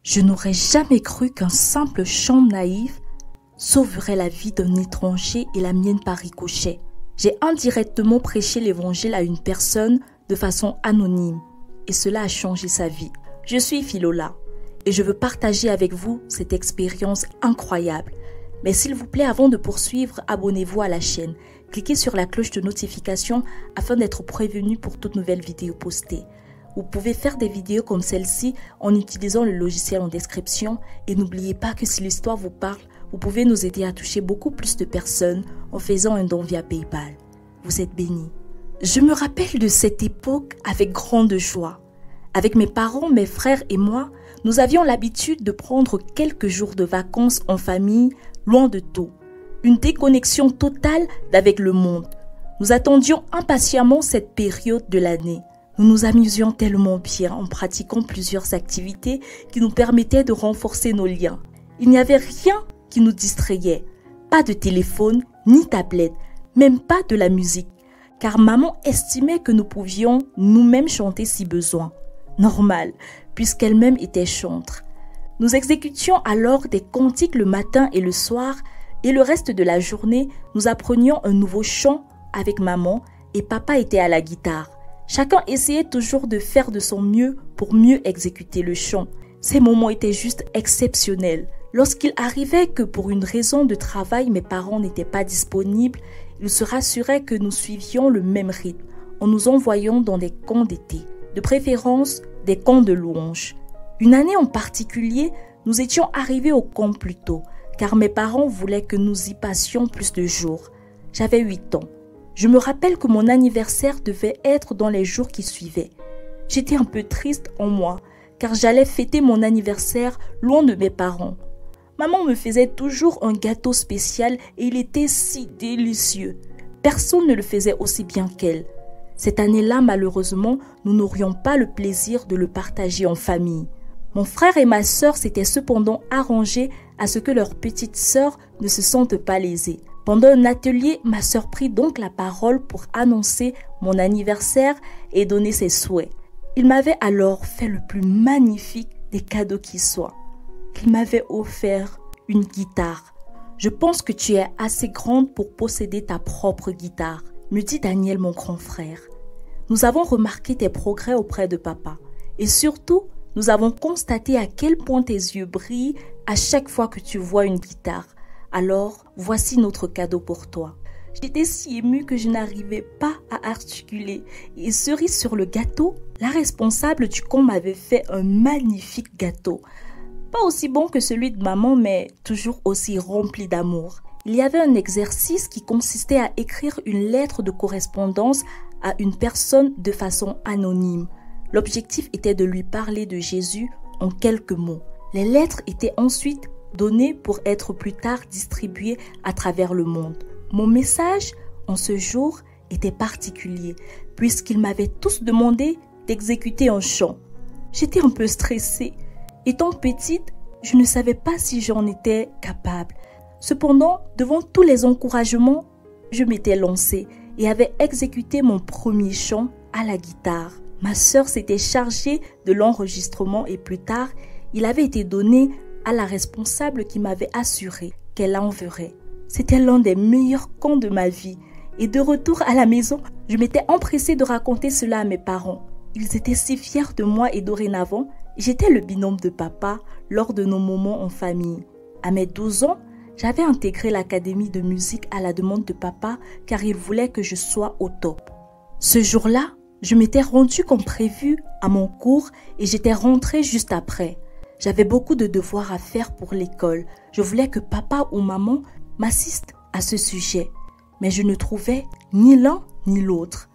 Je n'aurais jamais cru qu'un simple chant naïf sauverait la vie d'un étranger et la mienne par ricochet. J'ai indirectement prêché l'évangile à une personne de façon anonyme et cela a changé sa vie. Je suis Philola et je veux partager avec vous cette expérience incroyable. Mais s'il vous plaît, avant de poursuivre, abonnez-vous à la chaîne. Cliquez sur la cloche de notification afin d'être prévenu pour toute nouvelle vidéo postée. Vous pouvez faire des vidéos comme celle-ci en utilisant le logiciel en description et n'oubliez pas que si l'histoire vous parle, vous pouvez nous aider à toucher beaucoup plus de personnes en faisant un don via PayPal. Vous êtes bénis. Je me rappelle de cette époque avec grande joie. Avec mes parents, mes frères et moi, nous avions l'habitude de prendre quelques jours de vacances en famille, loin de tout. Une déconnexion totale d'avec le monde. Nous attendions impatiemment cette période de l'année. Nous nous amusions tellement bien en pratiquant plusieurs activités qui nous permettaient de renforcer nos liens. Il n'y avait rien qui nous distrayait. Pas de téléphone, ni tablette, même pas de la musique. Car maman estimait que nous pouvions nous-mêmes chanter si besoin. Normal, puisqu'elle-même était chantre. Nous exécutions alors des cantiques le matin et le soir et le reste de la journée, nous apprenions un nouveau chant avec maman et papa était à la guitare. Chacun essayait toujours de faire de son mieux pour mieux exécuter le chant. Ces moments étaient juste exceptionnels. Lorsqu'il arrivait que pour une raison de travail, mes parents n'étaient pas disponibles, ils se rassuraient que nous suivions le même rythme en nous envoyant dans des camps d'été, de préférence des camps de louanges. Une année en particulier, nous étions arrivés au camp plus tôt, car mes parents voulaient que nous y passions plus de jours. J'avais 8 ans. Je me rappelle que mon anniversaire devait être dans les jours qui suivaient. J'étais un peu triste en moi, car j'allais fêter mon anniversaire loin de mes parents. Maman me faisait toujours un gâteau spécial et il était si délicieux. Personne ne le faisait aussi bien qu'elle. Cette année-là, malheureusement, nous n'aurions pas le plaisir de le partager en famille. Mon frère et ma sœur s'étaient cependant arrangés à ce que leur petite sœur ne se sente pas lésée. Pendant un atelier, ma sœur prit donc la parole pour annoncer mon anniversaire et donner ses souhaits. Il m'avait alors fait le plus magnifique des cadeaux qui soient. Il m'avait offert une guitare. Je pense que tu es assez grande pour posséder ta propre guitare, me dit Daniel, mon grand frère. Nous avons remarqué tes progrès auprès de papa et surtout, nous avons constaté à quel point tes yeux brillent à chaque fois que tu vois une guitare. Alors, voici notre cadeau pour toi. J'étais si émue que je n'arrivais pas à articuler. Et cerise sur le gâteau, la responsable du camp m'avait fait un magnifique gâteau. Pas aussi bon que celui de maman, mais toujours aussi rempli d'amour. Il y avait un exercice qui consistait à écrire une lettre de correspondance à une personne de façon anonyme. L'objectif était de lui parler de Jésus en quelques mots. Les lettres étaient ensuite données pour être plus tard distribuées à travers le monde. Mon message en ce jour était particulier puisqu'ils m'avaient tous demandé d'exécuter un chant. J'étais un peu stressée. Étant petite, je ne savais pas si j'en étais capable. Cependant, devant tous les encouragements, je m'étais lancée et avais exécuté mon premier chant à la guitare. Ma sœur s'était chargée de l'enregistrement et plus tard, il avait été donné à la responsable qui m'avait assuré qu'elle l'enverrait. C'était l'un des meilleurs camps de ma vie et de retour à la maison, je m'étais empressée de raconter cela à mes parents. Ils étaient si fiers de moi et dorénavant, j'étais le binôme de papa lors de nos moments en famille. À mes 12 ans, j'avais intégré l'académie de musique à la demande de papa car il voulait que je sois au top. Ce jour-là, je m'étais rendue comme prévu à mon cours et j'étais rentrée juste après. J'avais beaucoup de devoirs à faire pour l'école. Je voulais que papa ou maman m'assistent à ce sujet. Mais je ne trouvais ni l'un ni l'autre.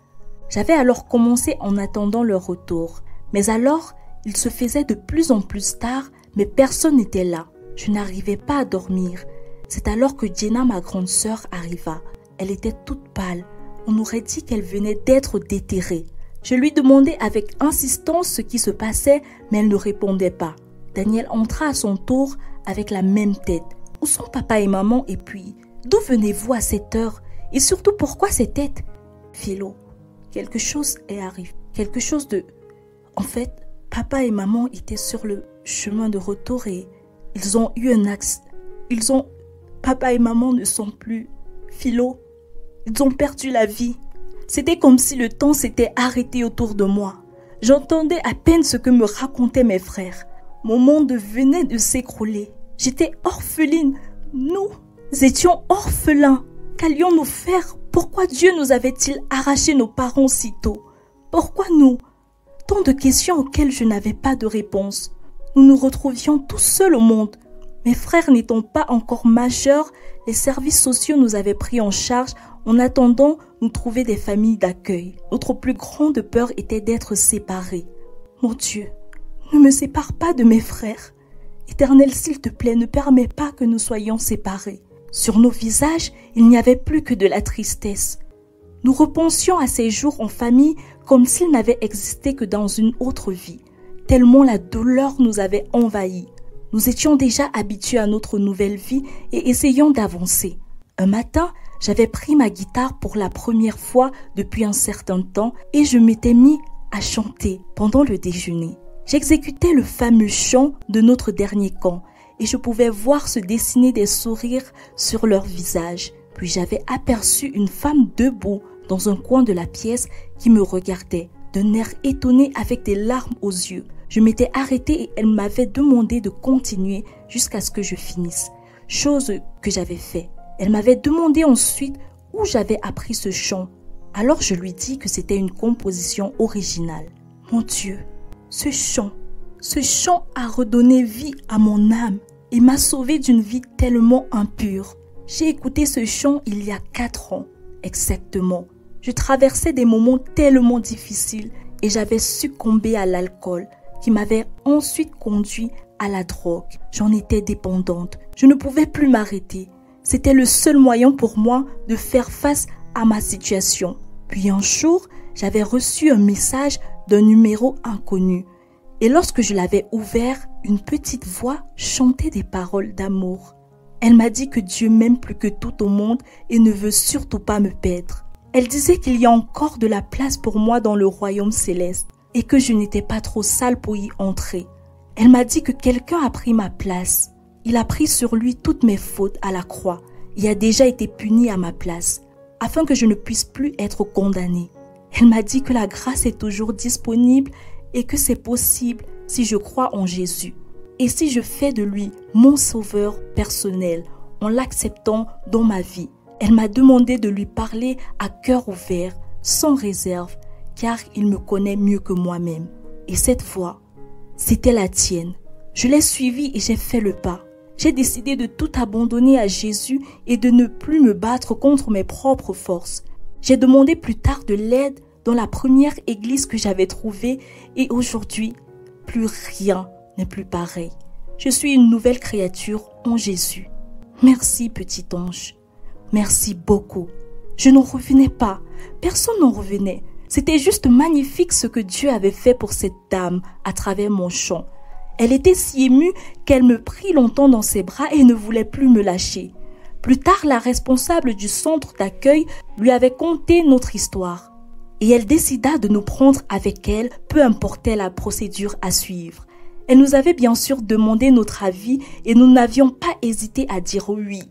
J'avais alors commencé en attendant leur retour. Mais alors, il se faisait de plus en plus tard, mais personne n'était là. Je n'arrivais pas à dormir. C'est alors que Jenna, ma grande sœur, arriva. Elle était toute pâle. On aurait dit qu'elle venait d'être déterrée. Je lui demandai avec insistance ce qui se passait, mais elle ne répondait pas. Daniel entra à son tour avec la même tête. Où sont papa et maman? Et puis, d'où venez-vous à cette heure? Et surtout, pourquoi cette tête? Philo, quelque chose est arrivé. Quelque chose de... En fait, papa et maman étaient sur le chemin de retour et ils ont eu un accident. Papa et maman ne sont plus. Philo, ils ont perdu la vie. C'était comme si le temps s'était arrêté autour de moi. J'entendais à peine ce que me racontaient mes frères. Mon monde venait de s'écrouler. J'étais orpheline. Nous étions orphelins. Qu'allions-nous faire? Pourquoi Dieu nous avait-il arraché nos parents si tôt? Pourquoi nous? Tant de questions auxquelles je n'avais pas de réponse. Nous nous retrouvions tous seuls au monde. Mes frères n'étant pas encore majeurs, les services sociaux nous avaient pris en charge. En attendant, nous trouver des familles d'accueil. Notre plus grande peur était d'être séparés. Mon Dieu, ne me sépare pas de mes frères. Éternel, s'il te plaît, ne permets pas que nous soyons séparés. Sur nos visages, il n'y avait plus que de la tristesse. Nous repensions à ces jours en famille comme s'ils n'avaient existé que dans une autre vie, tellement la douleur nous avait envahis. Nous étions déjà habitués à notre nouvelle vie et essayons d'avancer. Un matin, j'avais pris ma guitare pour la première fois depuis un certain temps et je m'étais mis à chanter pendant le déjeuner. J'exécutais le fameux chant de notre dernier camp et je pouvais voir se dessiner des sourires sur leurs visages. Puis j'avais aperçu une femme debout dans un coin de la pièce qui me regardait d'un air étonné avec des larmes aux yeux. Je m'étais arrêtée et elle m'avait demandé de continuer jusqu'à ce que je finisse, chose que j'avais fait. Elle m'avait demandé ensuite où j'avais appris ce chant. Alors je lui dis que c'était une composition originale. Mon Dieu, ce chant a redonné vie à mon âme et m'a sauvé d'une vie tellement impure. J'ai écouté ce chant il y a 4 ans, exactement. Je traversais des moments tellement difficiles et j'avais succombé à l'alcool qui m'avait ensuite conduit à la drogue. J'en étais dépendante. Je ne pouvais plus m'arrêter. C'était le seul moyen pour moi de faire face à ma situation. Puis un jour, j'avais reçu un message d'un numéro inconnu. Et lorsque je l'avais ouvert, une petite voix chantait des paroles d'amour. Elle m'a dit que Dieu m'aime plus que tout au monde et ne veut surtout pas me perdre. Elle disait qu'il y a encore de la place pour moi dans le royaume céleste et que je n'étais pas trop sale pour y entrer. Elle m'a dit que quelqu'un a pris ma place. Il a pris sur lui toutes mes fautes à la croix et a déjà été puni à ma place, afin que je ne puisse plus être condamnée. Elle m'a dit que la grâce est toujours disponible et que c'est possible si je crois en Jésus et si je fais de lui mon sauveur personnel en l'acceptant dans ma vie. Elle m'a demandé de lui parler à cœur ouvert, sans réserve, car il me connaît mieux que moi-même. Et cette voix, c'était la tienne. Je l'ai suivie et j'ai fait le pas. J'ai décidé de tout abandonner à Jésus et de ne plus me battre contre mes propres forces. J'ai demandé plus tard de l'aide dans la première église que j'avais trouvée et aujourd'hui, plus rien n'est plus pareil. Je suis une nouvelle créature en Jésus. Merci, petit ange. Merci beaucoup. Je n'en revenais pas. Personne n'en revenait. C'était juste magnifique ce que Dieu avait fait pour cette dame à travers mon chant. Elle était si émue qu'elle me prit longtemps dans ses bras et ne voulait plus me lâcher. Plus tard, la responsable du centre d'accueil lui avait conté notre histoire. Et elle décida de nous prendre avec elle, peu importait la procédure à suivre. Elle nous avait bien sûr demandé notre avis et nous n'avions pas hésité à dire oui.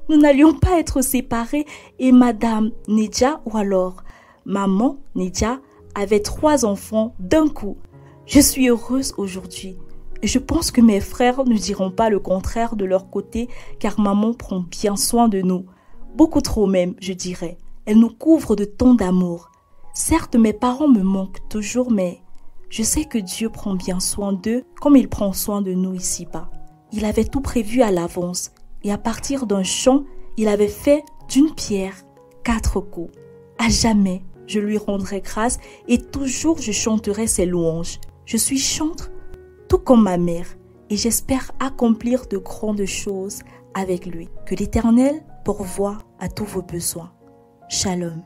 Nous n'allions pas être séparés et Madame Nedja, ou alors Maman Nedja, avait 3 enfants d'un coup. Je suis heureuse aujourd'hui. Et je pense que mes frères ne diront pas le contraire de leur côté car maman prend bien soin de nous. Beaucoup trop même, je dirais. Elle nous couvre de tant d'amour. Certes, mes parents me manquent toujours, mais je sais que Dieu prend bien soin d'eux comme il prend soin de nous ici-bas. Il avait tout prévu à l'avance et à partir d'un chant, il avait fait d'une pierre 4 coups. À jamais, je lui rendrai grâce et toujours je chanterai ses louanges. Je suis chantre tout comme ma mère et j'espère accomplir de grandes choses avec lui. Que l'Éternel pourvoie à tous vos besoins. Shalom.